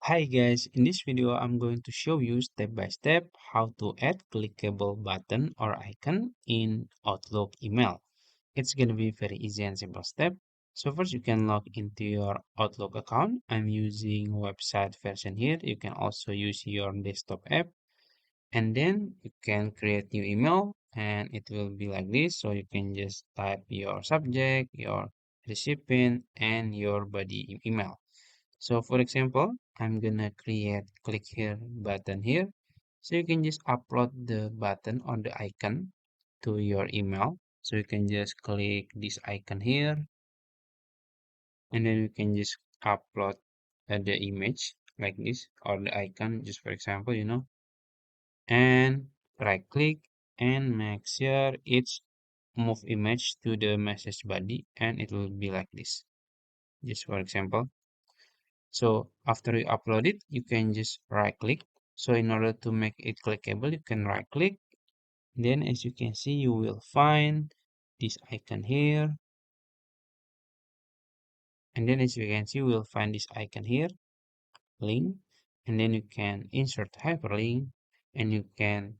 Hi guys, in this video I'm going to show you step by step how to add clickable button or icon in Outlook email. It's going to be very easy and simple step. So first you can log into your Outlook account. I'm using website version here. You can also use your desktop app and then you can create new email and it will be like this. So you can just type your subject, your recipient and your body email. So for example, I'm gonna create click here button here. So you can just upload the button or the icon to your email. So you can just click this icon here and then you can just upload the image like this or the icon just for example, and right click and make sure it's move image to the message body and it will be like this. Just for example. So after you upload it, you can just right click. So in order to make it clickable, you can right click. Then as you can see, you will find this icon here. And then as you can see, you will find this icon here, link. And then you can insert hyperlink and you can,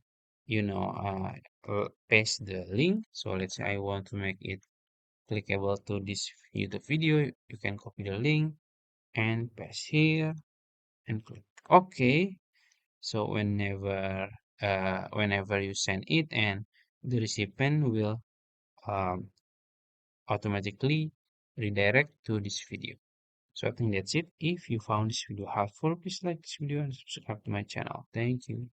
paste the link. So let's say I want to make it clickable to this YouTube video. You can copy the link and paste here and click OK. So whenever you send it and the recipient will um, automatically redirect to this video. So I think that's it. If you found this video helpful, please like this video and subscribe to my channel. Thank you.